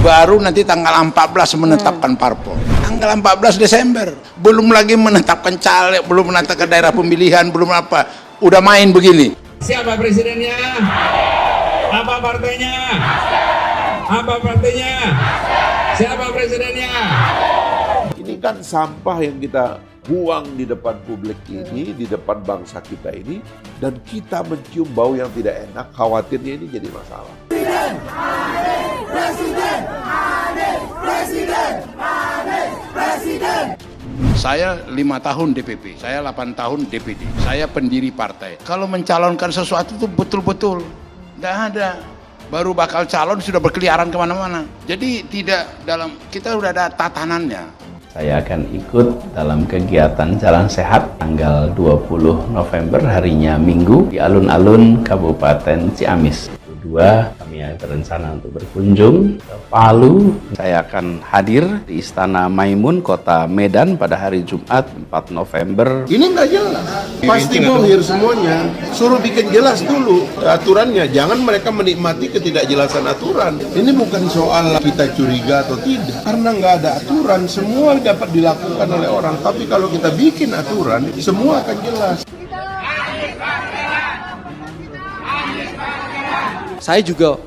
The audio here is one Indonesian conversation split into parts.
Baru nanti tanggal 14 menetapkan parpol. Tanggal 14 Desember. Belum lagi menetapkan caleg, belum menetapkan daerah pemilihan, belum apa. Udah main begini. Siapa presidennya? Apa partainya? Apa partainya? Siapa presidennya? Ini kan sampah yang kita buang di depan publik ini, di depan bangsa kita ini, dan kita mencium bau yang tidak enak, khawatirnya ini jadi masalah. Presiden, Presiden, Presiden, Presiden. Saya 5 tahun DPP, saya 8 tahun DPD, saya pendiri partai. Kalau mencalonkan sesuatu itu betul-betul, tidak ada. Baru bakal calon sudah berkeliaran kemana-mana. Jadi tidak dalam, kita sudah ada tatanannya. Saya akan ikut dalam kegiatan Jalan Sehat tanggal 20 November harinya Minggu di alun-alun Kabupaten Ciamis. Kedua, kami berencana untuk berkunjung ke Palu. Saya akan hadir di Istana Maimun, Kota Medan pada hari Jumat 4 November. Ini nggak jelas. Pasti bohir semuanya. Suruh bikin jelas dulu aturannya. Jangan mereka menikmati ketidakjelasan aturan. Ini bukan soal kita curiga atau tidak. Karena nggak ada aturan, semua dapat dilakukan oleh orang. Tapi kalau kita bikin aturan, semua akan jelas. Saya juga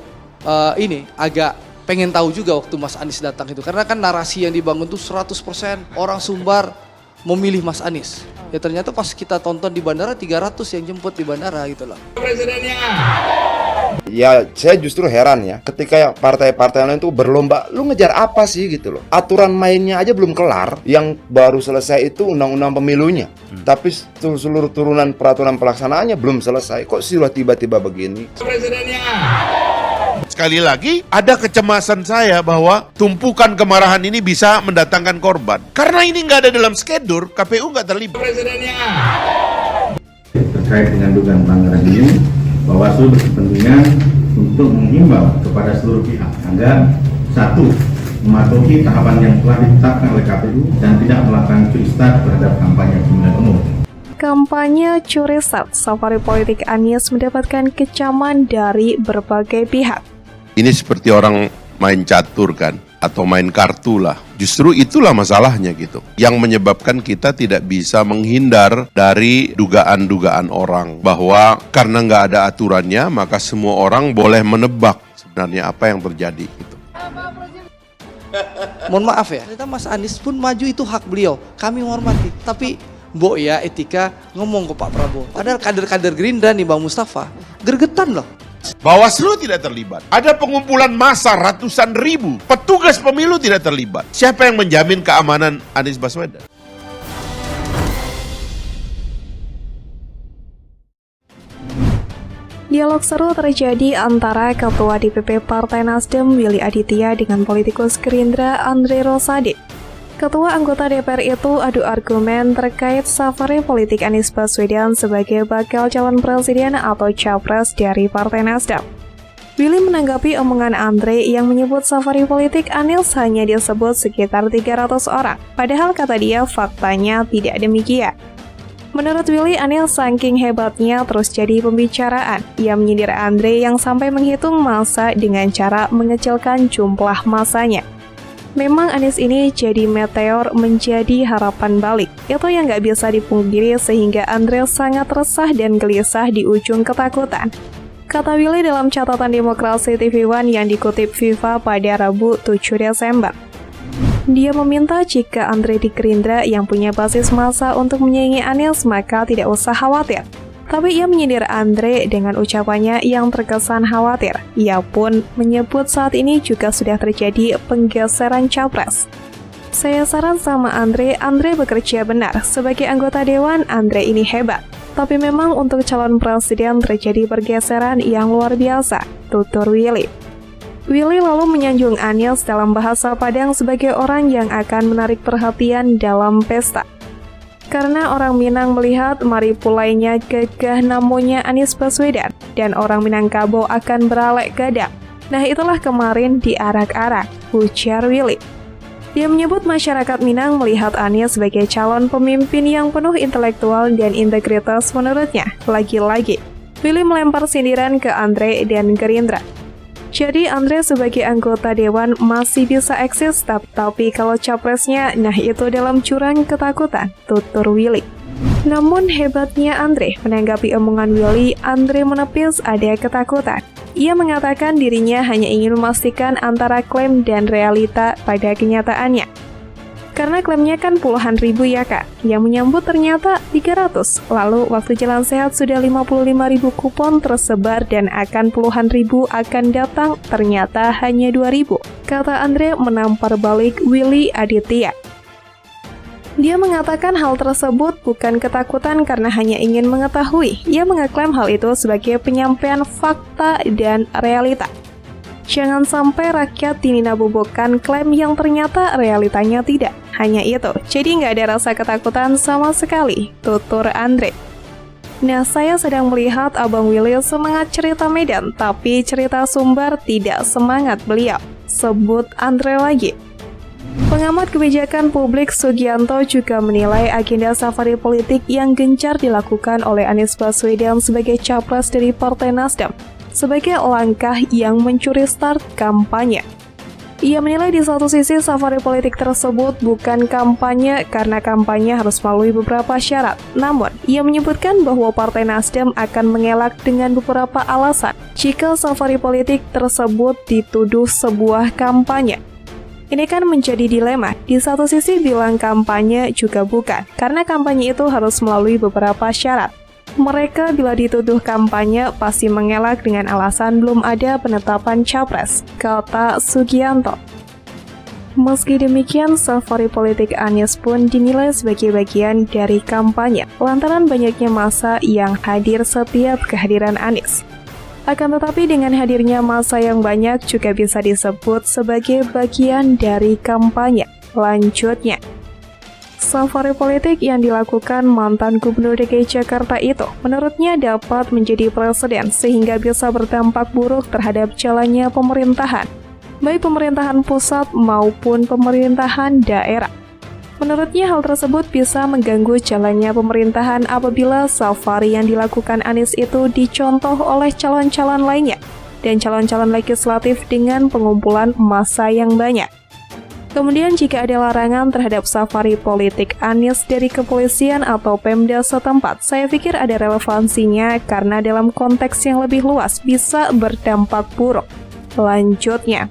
agak pengen tahu juga waktu Mas Anies datang itu. Karena kan narasi yang dibangun itu 100% orang Sumbar memilih Mas Anies. Ya ternyata pas kita tonton di bandara 300 yang jemput di bandara gitu loh. Presidennya. Ya saya justru heran ya ketika partai-partai lain itu berlomba, lu ngejar apa sih gitu loh. Aturan mainnya aja belum kelar, yang baru selesai itu undang-undang pemilunya. Tapi seluruh turunan peraturan pelaksanaannya belum selesai. Kok sih tiba-tiba begini? Presidennya. Sekali lagi, ada kecemasan saya bahwa tumpukan kemarahan ini bisa mendatangkan korban. Karena ini nggak ada dalam skedul, KPU nggak terlibat. Presidennya. Terkait dengan dugaan pelanggaran ini, Bawaslu berkepentingan untuk menghimbau kepada seluruh pihak agar satu, mematuhi tahapan yang telah ditetapkan oleh KPU dan tidak melakukan curi start terhadap kampanye pemilihan umum. Kampanye curi start safari politik Anies mendapatkan kecaman dari berbagai pihak. Ini seperti orang main catur kan, atau main kartu lah. Justru itulah masalahnya gitu. Yang menyebabkan kita tidak bisa menghindar dari dugaan-dugaan orang. Bahwa karena nggak ada aturannya, maka semua orang boleh menebak sebenarnya apa yang terjadi gitu. Mohon maaf ya, ternyata Mas Anies pun maju itu hak beliau. Kami menghormati. Tapi Mbok ya etika ngomong ke Pak Prabowo. Padahal kader-kader Gerindra nih Bang Mustafa gergetan loh. Bawaslu tidak terlibat. Ada pengumpulan massa ratusan ribu. Petugas pemilu tidak terlibat. Siapa yang menjamin keamanan Anies Baswedan? Dialog seru terjadi antara Ketua DPP Partai Nasdem Willy Aditya dengan politikus Gerindra Andre Rosadi. Ketua anggota DPR itu adu argumen terkait safari politik Anies Baswedan sebagai bakal calon presiden atau capres dari Partai Nasdem. Willy menanggapi omongan Andre yang menyebut safari politik Anies hanya disebut sekitar 300 orang, padahal kata dia faktanya tidak demikian. Menurut Willy, Anies saking hebatnya terus jadi pembicaraan. Ia menyindir Andre yang sampai menghitung masa dengan cara mengecilkan jumlah masanya. Memang Anies ini jadi meteor menjadi harapan balik. Itu yang nggak bisa dipungkiri sehingga Andre sangat resah dan gelisah di ujung ketakutan. Kata Willy dalam catatan Demokrasi TV One yang dikutip Viva pada Rabu 7 Desember. Dia meminta jika Andre di Gerindra yang punya basis massa untuk menyaingi Anies maka tidak usah khawatir. Tapi ia menyindir Andre dengan ucapannya yang terkesan khawatir. Ia pun menyebut saat ini juga sudah terjadi penggeseran capres. Saya saran sama Andre bekerja benar. Sebagai anggota dewan, Andre ini hebat. Tapi memang untuk calon presiden terjadi pergeseran yang luar biasa, tutur Willy. Willy lalu menyanjung Anies dalam bahasa Padang sebagai orang yang akan menarik perhatian dalam pesta. Karena orang Minang melihat maripulainya gagah namunya Anies Baswedan dan orang Minangkabau akan beralek gadang. Nah itulah kemarin diarak-arak, ujar Willy. Dia menyebut masyarakat Minang melihat Anies sebagai calon pemimpin yang penuh intelektual dan integritas menurutnya. Lagi-lagi, Willy melempar sindiran ke Andre dan Gerindra. Jadi Andre sebagai anggota dewan masih bisa eksis, tapi kalau capresnya, nah itu dalam jurang ketakutan, tutur Willy. Namun hebatnya Andre, menanggapi omongan Willy, Andre menepis ada ketakutan. Ia mengatakan dirinya hanya ingin memastikan antara klaim dan realita pada kenyataannya. Karena klaimnya kan puluhan ribu ya kak, yang menyambut ternyata 300. Lalu waktu jalan sehat sudah 55.000 kupon tersebar dan akan puluhan ribu akan datang, ternyata hanya 2.000. Kata Andre menampar balik Willy Aditya. Dia mengatakan hal tersebut bukan ketakutan karena hanya ingin mengetahui. Ia mengeklaim hal itu sebagai penyampaian fakta dan realita. Jangan sampai rakyat dininabobokan klaim yang ternyata realitanya tidak. Hanya itu, jadi nggak ada rasa ketakutan sama sekali, tutur Andre. Nah, saya sedang melihat Abang Willy semangat cerita Medan, tapi cerita Sumbar tidak semangat beliau, sebut Andre lagi. Pengamat kebijakan publik Sugianto juga menilai agenda safari politik yang gencar dilakukan oleh Anies Baswedan sebagai capres dari Partai Nasdem sebagai langkah yang mencuri start kampanye. Ia menilai di satu sisi safari politik tersebut bukan kampanye karena kampanye harus melalui beberapa syarat. Namun, ia menyebutkan bahwa Partai Nasdem akan mengelak dengan beberapa alasan jika safari politik tersebut dituduh sebuah kampanye. Ini kan menjadi dilema, di satu sisi bilang kampanye juga bukan, karena kampanye itu harus melalui beberapa syarat. Mereka bila dituduh kampanye pasti mengelak dengan alasan belum ada penetapan capres, kata Sugianto. Meski demikian, safari politik Anies pun dinilai sebagai bagian dari kampanye, lantaran banyaknya massa yang hadir setiap kehadiran Anies. Akan tetapi dengan hadirnya massa yang banyak juga bisa disebut sebagai bagian dari kampanye. Lanjutnya, safari politik yang dilakukan mantan Gubernur DKI Jakarta itu menurutnya dapat menjadi presiden sehingga bisa berdampak buruk terhadap jalannya pemerintahan, baik pemerintahan pusat maupun pemerintahan daerah. Menurutnya hal tersebut bisa mengganggu jalannya pemerintahan apabila safari yang dilakukan Anies itu dicontoh oleh calon-calon lainnya dan calon-calon legislatif dengan pengumpulan massa yang banyak. Kemudian jika ada larangan terhadap safari politik Anies dari kepolisian atau Pemda setempat, saya pikir ada relevansinya karena dalam konteks yang lebih luas bisa berdampak buruk. Lanjutnya,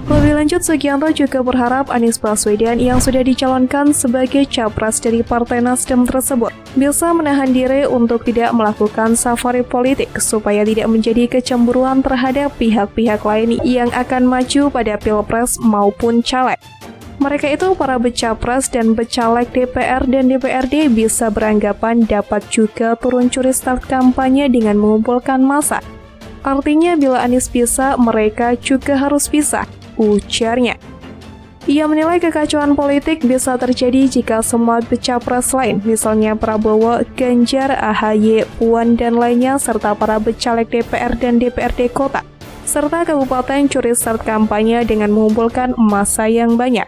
lebih lanjut, Sugianto juga berharap Anies Baswedan yang sudah dicalonkan sebagai capres dari Partai Nasdem tersebut bisa menahan diri untuk tidak melakukan safari politik supaya tidak menjadi kecemburuan terhadap pihak-pihak lain yang akan maju pada Pilpres maupun caleg. Mereka itu para becapres dan becaleg DPR dan DPRD bisa beranggapan dapat juga turun curi start kampanye dengan mengumpulkan massa. Artinya bila Anies bisa, mereka juga harus bisa, ujarnya. Ia menilai kekacauan politik bisa terjadi jika semua becapres lain, misalnya Prabowo, Ganjar, AHY, Puan, dan lainnya, serta para becaleg DPR dan DPRD kota, serta kabupaten curi start kampanye dengan mengumpulkan massa yang banyak.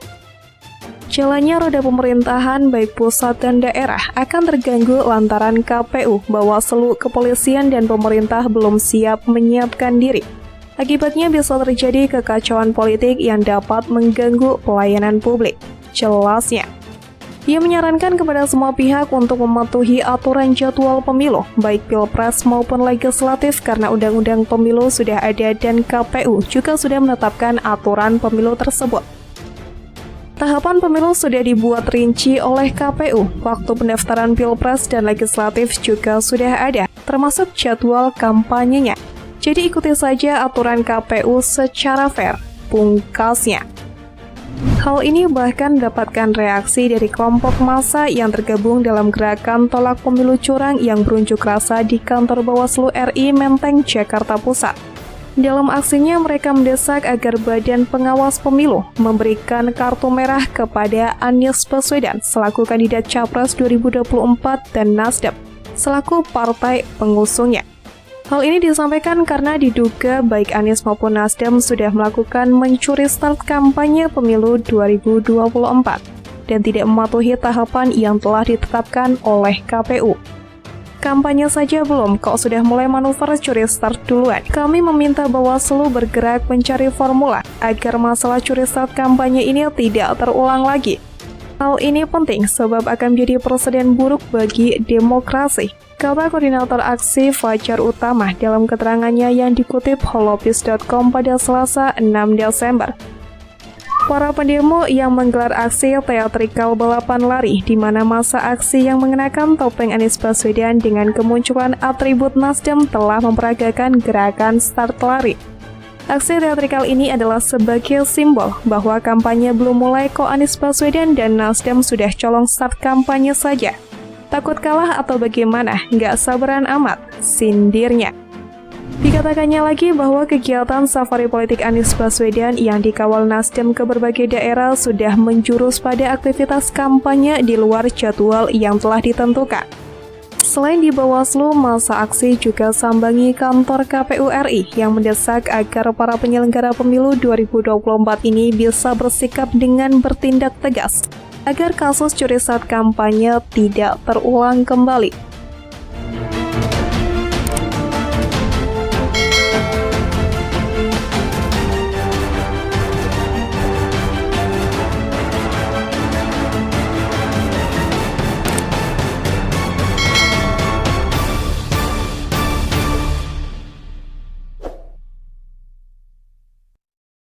Jalannya roda pemerintahan baik pusat dan daerah akan terganggu lantaran KPU, Bawaslu, kepolisian, dan pemerintah belum siap menyiapkan diri. Akibatnya bisa terjadi kekacauan politik yang dapat mengganggu pelayanan publik. Jelasnya, ia menyarankan kepada semua pihak untuk mematuhi aturan jadwal pemilu, baik Pilpres maupun legislatif karena Undang-Undang Pemilu sudah ada dan KPU juga sudah menetapkan aturan pemilu tersebut. Tahapan pemilu sudah dibuat rinci oleh KPU, waktu pendaftaran Pilpres dan legislatif juga sudah ada, termasuk jadwal kampanyenya. Jadi ikuti saja aturan KPU secara fair, pungkasnya. Hal ini bahkan mendapatkan reaksi dari kelompok massa yang tergabung dalam gerakan tolak pemilu curang yang berunjuk rasa di kantor Bawaslu RI Menteng, Jakarta Pusat. Dalam aksinya mereka mendesak agar Badan Pengawas Pemilu memberikan kartu merah kepada Anies Baswedan selaku kandidat Capres 2024 dan Nasdem selaku partai pengusungnya. Hal ini disampaikan karena diduga baik Anies maupun Nasdem sudah melakukan mencuri start kampanye pemilu 2024 dan tidak mematuhi tahapan yang telah ditetapkan oleh KPU. kampanye saja belum, kok sudah mulai manuver curi start duluan. Kami meminta Bawaslu bergerak mencari formula agar masalah curi start kampanye ini tidak terulang lagi. Hal ini penting sebab akan menjadi presiden buruk bagi demokrasi, kata Koordinator Aksi Fajar Utama dalam keterangannya yang dikutip holopis.com pada Selasa 6 Desember. Para pendemo yang menggelar aksi teatrikal balapan lari di mana masa aksi yang mengenakan topeng Anies Baswedan dengan kemunculan atribut Nasdem telah memperagakan gerakan start lari. Aksi teatrikal ini adalah sebagai simbol bahwa kampanye belum mulai kok Anies Baswedan dan Nasdem sudah colong start kampanye saja. Takut kalah atau bagaimana? Nggak sabaran amat, sindirnya. Dikatakannya lagi bahwa kegiatan safari politik Anies Baswedan yang dikawal Nasdem ke berbagai daerah sudah menjurus pada aktivitas kampanye di luar jadwal yang telah ditentukan. Selain di Bawaslu, masa aksi juga sambangi kantor KPU RI yang mendesak agar para penyelenggara pemilu 2024 ini bisa bersikap dengan bertindak tegas agar kasus curi start kampanye tidak terulang kembali.